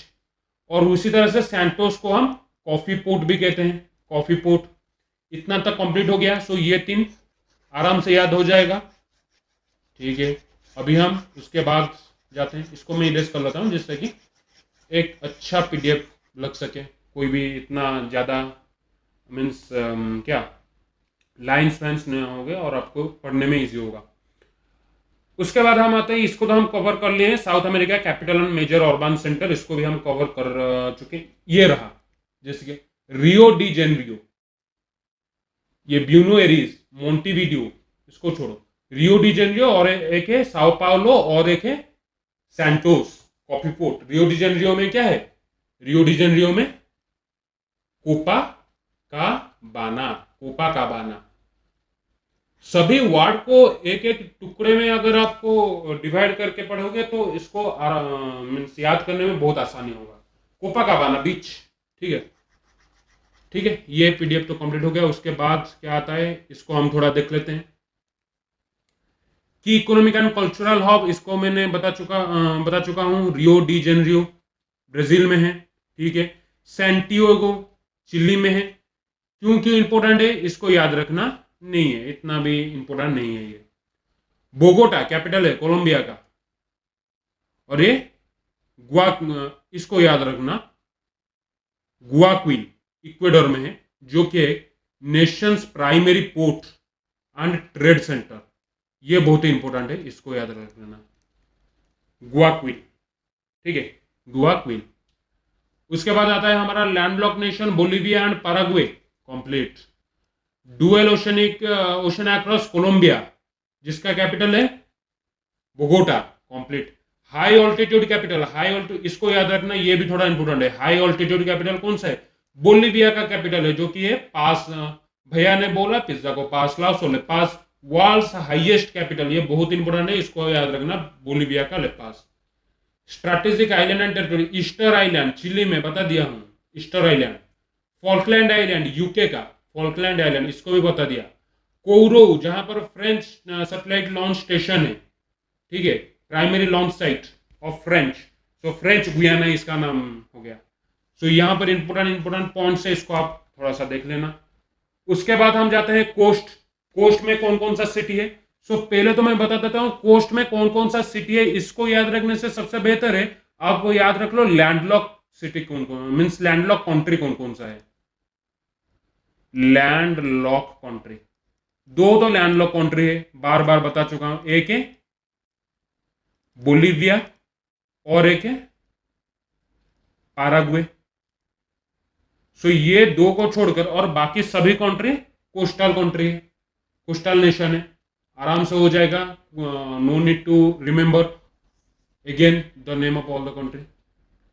और उसी तरह से सैंटोस को हम कॉफी पोर्ट भी कहते हैं, कॉफी पोर्ट। इतना तक कंप्लीट हो गया। सो ये 3 आराम से याद हो जाएगा, ठीक है। अभी हम उसके बाद जाते हैं, इसको मैं इरेज कर लेता हूँ जिससे कि एक अच्छा पीडीएफ लग सके, कोई भी इतना ज़्यादा मीन्स क्या लाइन्स वाइन्स नहीं होंगे और आपको पढ़ने में इजी होगा। उसके बाद हम आते हैं, इसको तो हम कवर कर लिए हैं, South America capital and major urban center, इसको भी हम कवर कर चुके हैं। ये रहा जैसे कि रियो डी जेनरियो, ये ब्यूनो एरिज, मोन्टीवीडियो, इसको छोड़ो, रियो डी जेनरियो और एक है साओ पाउलो और एक है Santos coffee port. Rio de Janeiro में क्या है, रियो डी जेनरियो में कोपा का बाना, कोपा का बाना। सभी वार्ड को एक एक टुकड़े में अगर आपको डिवाइड करके पढ़ोगे तो इसको मीन्स याद करने में बहुत आसानी होगा। कोपा का बाना बीच, ठीक है, ठीक है। ये पीडीएफ तो कंप्लीट हो गया। उसके बाद क्या आता है, इसको हम थोड़ा देख लेते हैं कि इकोनॉमिक एंड कल्चरल हब, इसको मैंने बता चुका हूँ, रियो डी जेनरियो ब्राजील में है, ठीक है। सैंटियागो चिली में है। क्यों क्यों इंपॉर्टेंट है इसको याद रखना नहीं है, इतना भी इंपॉर्टेंट नहीं है ये। बोगोटा कैपिटल है कोलंबिया का, और ये इसको याद रखना गुआक्विल इक्वेडोर में है, जो कि एक Nations primary port and trade centre. ये बहुत ही इंपॉर्टेंट है, इसको याद रखना, गुआक्विल, ठीक है, गुआक्विल। उसके बाद आता है हमारा landlock nation Bolivia and Paraguay, complete. Dual ocean across Colombia, जिसका कैपिटल है Bogota, complete. High altitude capital, high altitude, इसको याद रखना, ये भी थोड़ा इंपोर्टेंट है। हाई ऑल्टीट्यूड कैपिटल कौन सा है, बोलिविया का कैपिटल है, जो कि है पास, भैया ने बोला पिज्जा को पास लाओ, so La Paz. World's highest capital, ये बहुत इंपोर्टेंट है, इसको याद रखना, बोलिविया का La Paz. Strategic island and territory, Easter Island Chile में, बता दिया हूं, Easter Island. Falkland Island UK का, फॉल्कलैंड आइलैंड, इसको भी बता दिया। कोरो, जहां पर फ्रेंच सैटेलाइट लॉन्च स्टेशन है, ठीक है, primary launch site of French, तो फ्रेंच गुयाना इसका नाम हो गया। तो यहां पर इंपोर्टेंट पॉइंट्स है, इसको आप थोड़ा सा देख लेना। उसके बाद हम जाते हैं कोस्ट। कोस्ट में कौन कौन सा सिटी है। सो पहले तो मैं बता देता हूं कोस्ट में कौन कौन सा सिटी है। इसको याद रखने से सबसे बेहतर है आप वो याद रख लो लैंडलॉक सिटी कौन कौन, मीन्स लैंडलॉक कंट्री कौन कौन सा है। लैंडलॉक कंट्री, दो तो लैंडलॉक कंट्री है, बार बार बता चुका हूं, एक है बोलिविया और एक है पैराग्वे। सो ये दो को छोड़कर और बाकी सभी कंट्री कोस्टल कंट्री है, कोस्टल नेशन है, आराम से हो जाएगा। No need to remember again the name of all the country.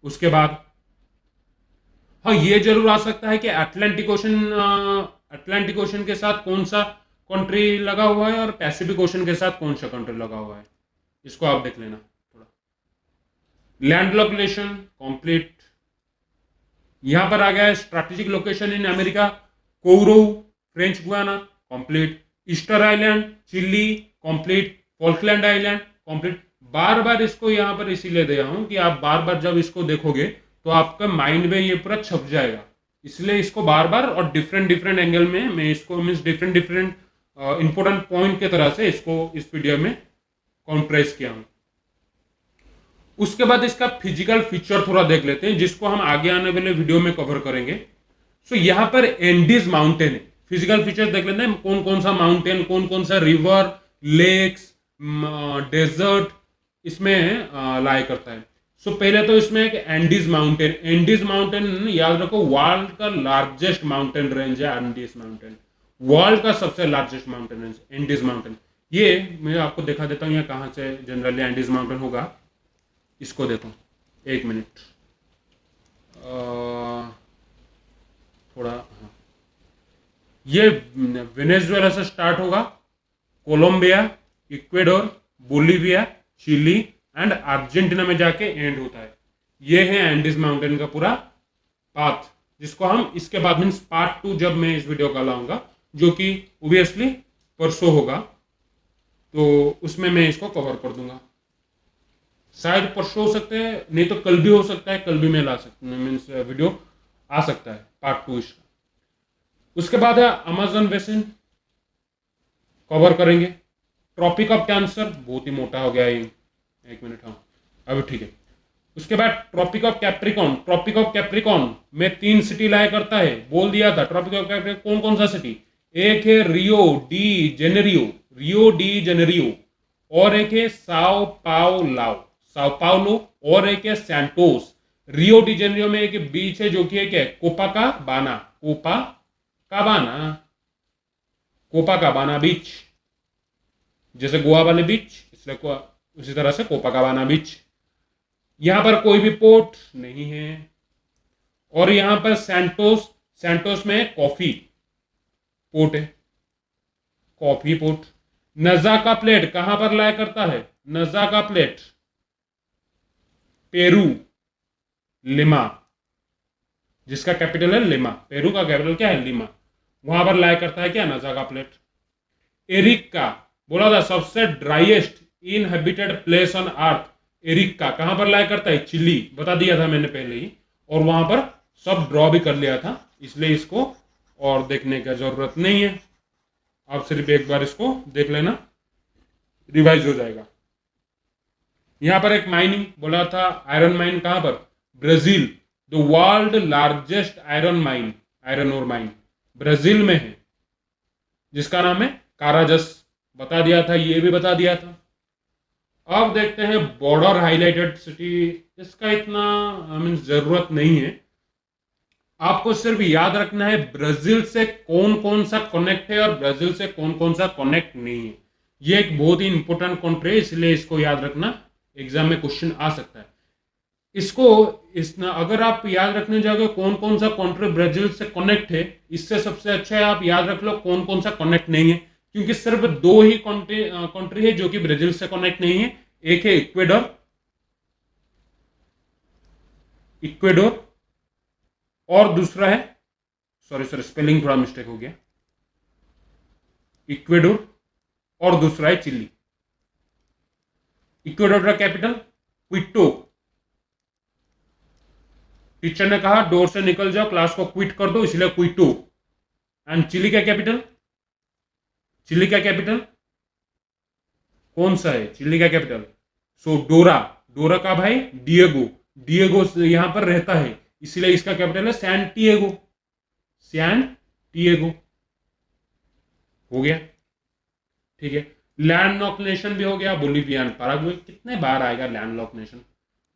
उसके बाद हाँ ये जरूर आ सकता है कि अटलांटिक ओशन के साथ कौन सा कंट्री लगा हुआ है और पैसिफिक ओशन के साथ कौन सा कंट्री लगा हुआ है, इसको आप देख लेना थोड़ा। Landlock nation complete. यहां पर आ गया है strategic location in America, Kourou French Guiana complete, Easter Island Chile complete, Falkland Island complete. बार बार इसको यहां पर इसीलिए दिया हूं कि आप बार बार जब इसको देखोगे तो आपका माइंड में ये पूरा छप जाएगा, इसलिए इसको बार बार और डिफरेंट एंगल में मैं इसको मीन्स डिफरेंट इंपोर्टेंट पॉइंट की तरह से इसको इस पीडीएफ में कॉम्प्रेस किया हूं। उसके बाद इसका फिजिकल फीचर थोड़ा देख लेते हैं, जिसको हम आगे आने वाले वीडियो में कवर करेंगे। सो यहां पर एंडीज माउंटेन है, फिजिकल फीचर देख लेते हैं कौन कौन सा माउंटेन, कौन कौन सा रिवर, लेक्स, डेजर्ट इसमें लाई करता है। सो पहले तो इसमें एक एंडीज माउंटेन याद रखो, वर्ल्ड का लार्जेस्ट माउंटेन रेंज है एंडीज माउंटेन, वर्ल्ड का सबसे largest mountain range Andes mountain. ये मैं आपको दिखा देता हूँ यहाँ कहाँ से जनरली एंडीज माउंटेन होगा, इसको देखो एक मिनट थोड़ा, हाँ ये वेनेजुएला से स्टार्ट होगा, Colombia, Ecuador, Bolivia, Chile and Argentina में जाके एंड होता है। ये है एंडीज माउंटेन का पूरा पाथ, जिसको हम इसके बाद मीन्स पार्ट 2 जब मैं इस वीडियो का लाऊंगा, जो कि ओबियसली परसों होगा, तो उसमें मैं इसको कवर कर दूंगा। शायद परसों हो सकते हैं, नहीं तो कल भी हो सकता है, कल भी मैं ला सकता मीन्स वीडियो आ सकता है पार्ट 2 इसका। उसके बाद है अमेजन बेसिन, कवर करेंगे। ट्रॉपिक ऑफ कैंसर, बहुत ही मोटा हो गया ये, एक मिनट, हाँ अभी ठीक है। उसके बाद tropic of Capricorn, tropic of Capricorn में 3 सिटी लाया करता है, बोल दिया था। ट्रॉपिक ऑफ कैप्रिकॉन कौन कौन सा सिटी, एक है Rio de Janeiro, Rio de Janeiro, और एक है साओ पाओलाओ, साओ पाउलो, और एक है सैंटोस। रियो डी जेनेरियो में एक बीच है जो कि एक है कोपा का बाना, कोपा का बाना, कोपा का बाना बीच, जैसे गोवा वाले बीच, इसलिए उसी तरह से कोपा का बाना बीच। यहां पर कोई भी पोर्ट नहीं है। और यहां पर सैंटोस, सैंटोस में कॉफी पोर्ट है, कॉफी पोर्ट। नजा का प्लेट कहां पर लाया करता है, नजा का प्लेट पेरू, लिमा, जिसका कैपिटल है लिमा, पेरू का कैपिटल क्या है, लिमा, वहां पर लाया करता है क्या, नजा का प्लेट। एरिक का बोला था सबसे driest inhabited place on earth, Arica का कहां पर लाया करता है, चिली, बता दिया था मैंने पहले ही, और वहां पर सब ड्रॉ भी कर लिया था, इसलिए इसको और देखने की जरूरत नहीं है, आप सिर्फ एक बार इसको देख लेना, रिवाइज हो जाएगा। यहां पर एक माइनिंग बोला था, आयरन माइन कहां पर, Brazil, the world largest iron mine, iron और माइन ब्राजील में है, जिसका नाम है काराजस, बता दिया था, ये भी बता दिया था। अब देखते हैं बॉर्डर हाईलाइटेड सिटी, इसका इतना मीन जरूरत नहीं है, आपको सिर्फ याद रखना है ब्राजील से कौन कौन सा कनेक्ट है और ब्राजील से कौन कौन सा कनेक्ट नहीं है। ये एक बहुत ही इंपॉर्टेंट कंट्री है, इसलिए इसको याद रखना, एग्जाम में क्वेश्चन आ सकता है इसको। अगर आप याद रखने जाओगे कौन कौन सा कंट्री ब्राजील से कनेक्ट है, इससे सबसे अच्छा है आप याद रख लो कौन कौन सा कनेक्ट नहीं है, क्योंकि सिर्फ 2 ही कंट्री है जो कि ब्राजील से कनेक्ट नहीं है, एक है इक्वेडोर, इक्वेडोर, और दूसरा है, सॉरी सॉरी स्पेलिंग थोड़ा मिस्टेक हो गया, इक्वेडोर, और दूसरा है चिली। इक्वेडोर का कैपिटल क्विटो, टीचर ने कहा डोर से निकल जाओ, क्लास को क्विट कर दो, इसलिए क्विटो। एंड चिली का कैपिटल, चिली का कैपिटल कौन सा है, चिली का कैपिटल, सो डोरा, डोरा का भाई डिएगो, डिएगो यहां पर रहता है, इसलिए इसका कैपिटल है सैंटिएगो, सैंटिएगो, हो गया, ठीक है। लैंड लॉक नेशन भी हो गया, बोलिवियन, पैराग्वे, कितने बार आएगा लैंड लॉक नेशन,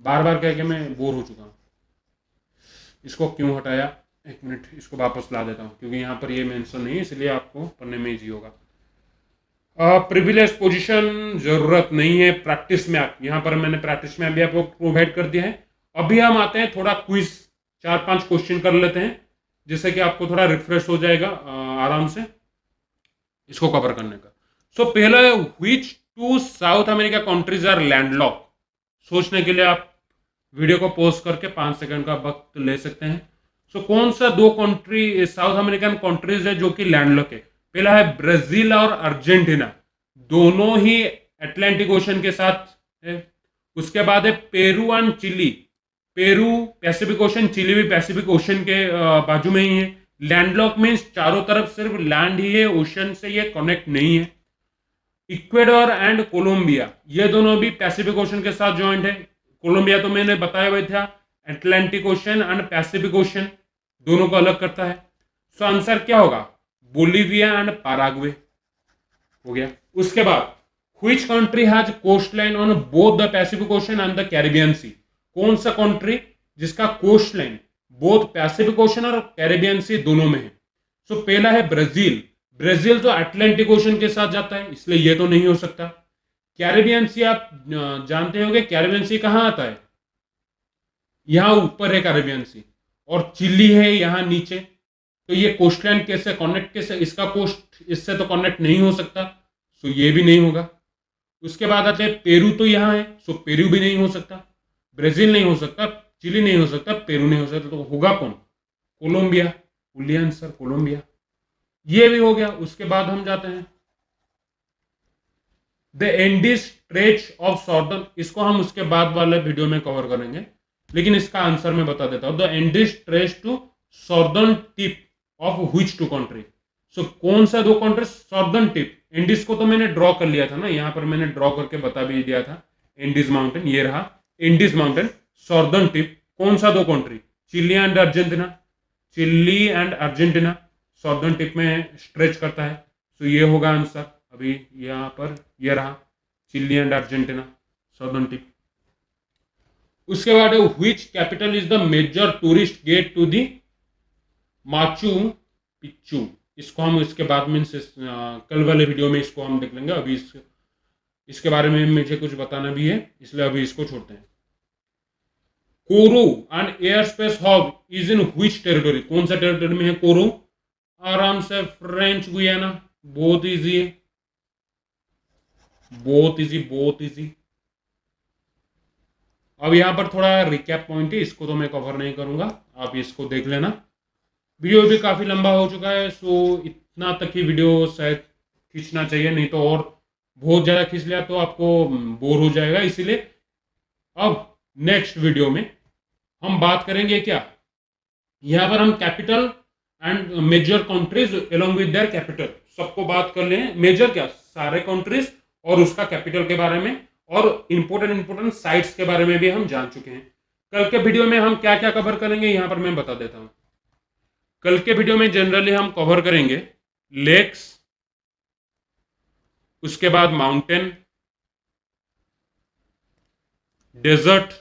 बार बार कह के मैं बोर हो चुका हूं। इसको क्यों हटाया, एक मिनट इसको वापस ला देता हूं, क्योंकि यहां पर ये मेंशन नहीं है, इसलिए आपको पढ़ने में इजी होगा। प्रिविलेज पोजीशन जरूरत नहीं है, प्रैक्टिस में आप, यहां पर मैंने प्रैक्टिस में अभी आपको प्रोवाइड कर दिया है। अभी हम आते हैं थोड़ा क्विज, 4-5 क्वेश्चन कर लेते हैं, जिससे कि आपको थोड़ा रिफ्रेश हो जाएगा आराम से इसको कवर करने का। सो पहला है, which 2 South America countries are landlock, सोचने के लिए आप वीडियो को पॉज करके 5 सेकंड का वक्त ले सकते हैं। सो कौन सा 2 कंट्री साउथ अमेरिकन कंट्रीज है जो कि लैंडलॉक है, पहला है ब्राजील और अर्जेंटीना, दोनों ही अटलांटिक ओशन के साथ है। उसके बाद है Peru and Chile, Peru Pacific Ocean, Chile भी पैसिफिक ओशन के बाजू में ही है। लैंडलॉक मीन्स चारों तरफ सिर्फ लैंड ही है, ओशन से ये कनेक्ट नहीं है। इक्वेडोर एंड कोलंबिया, ये दोनों भी पैसिफिक ओशन के साथ ज्वाइंट है। कोलंबिया तो मैंने बताया हुआ था, Atlantic ocean and Pacific ocean दोनों को अलग करता है। सो आंसर क्या होगा, बोलिविया एंड पैराग्वे, हो गया। उसके बाद which country has coast line on both the Pacific Ocean and the Caribbean Sea, कौन सा कंट्री जिसका coast line both Pacific Ocean और कैरिबियन सी दोनों में है। सो पहला है ब्राजील, ब्राजील तो अटलांटिक ओशन के साथ जाता है, इसलिए ये तो नहीं हो सकता। कैरिबियन सी आप जानते होंगे, कैरिबियन सी कहां आता है, यहां ऊपर है कैरिबियन सी, और चिली है यहां नीचे, तो ये कोस्ट लाइन कैसे कनेक्ट, कैसे इसका कोस्ट इससे तो कनेक्ट नहीं हो सकता, सो ये भी नहीं होगा। उसके बाद आते हैं पेरू, तो यहां है, सो पेरू भी नहीं हो सकता, ब्राजील नहीं हो सकता, चिली नहीं हो सकता, पेरू नहीं हो सकता, तो होगा कौन, कोलंबिया, आंसर कोलंबिया, ये भी हो गया। उसके बाद हम जाते हैं द एंडीज स्ट्रेच ऑफ सॉर्दर्न, इसको हम उसके बाद वाले वीडियो में कवर करेंगे, लेकिन इसका आंसर मैं बता देता हूं। The Andes stretch to southern tip of which two country. So कौन सा दो कंट्री? सॉर्दर्न टिप। इंडिस को तो मैंने ड्रॉ कर लिया था ना, यहां पर मैंने ड्रॉ करके बता भी दिया था। इंडिस माउंटेन ये रहा, इंडिस माउंटेन सॉर्दर्न टिप। कौन सा दो country? Chile and Argentina. Chile and Argentina southern tip में स्ट्रेच करता है, तो ये होगा आंसर। अभी यहां पर ये रहा, Chile and Argentina southern tip. उसके बाद which capital is the major tourist gate to the Machu Picchu. इसको हम इसके बाद में कल वाले वीडियो में इसको हम देख लेंगे। अभी इसके बारे में मुझे कुछ बताना भी है, इसलिए अभी इसको छोड़ते हैं। कोरो and air space hub is in which territory. कौन सा टेरिटरी में है कोरो? आराम से फ्रेंच गुयाना। बहुत इजी है, बहुत इजी, बहुत इजी। अब यहां पर थोड़ा रिकैप पॉइंट है, इसको तो मैं कवर नहीं करूंगा, आप इसको देख लेना। वीडियो भी काफी लंबा हो चुका है, सो इतना तक ही वीडियो शायद खींचना चाहिए, नहीं तो और बहुत ज्यादा खींच लिया तो आपको बोर हो जाएगा। इसीलिए अब नेक्स्ट वीडियो में हम बात करेंगे क्या, यहां पर हम capital and major countries along with their capital सबको बात कर ले। मेजर क्या? सारे कंट्रीज और उसका कैपिटल के बारे में, और इंपोर्टेंट साइट्स के बारे में भी हम जान चुके हैं। कल के वीडियो में हम क्या क्या कवर करेंगे यहां पर मैं बता देता हूं। कल के वीडियो में जनरली हम कवर करेंगे लेक्स, उसके बाद माउंटेन, डेजर्ट,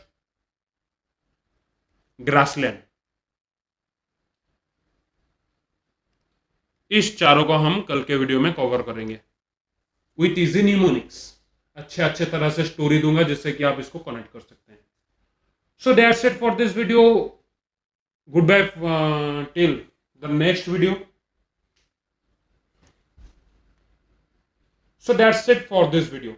ग्रासलैंड। इस चारों को हम कल के वीडियो में कवर करेंगे विथ इजी न्यूमोनिक्स। अच्छे तरह से स्टोरी दूंगा जिससे कि आप इसको कनेक्ट कर सकते हैं। So that's it for this video. Goodbye till the next video. So that's it for this video.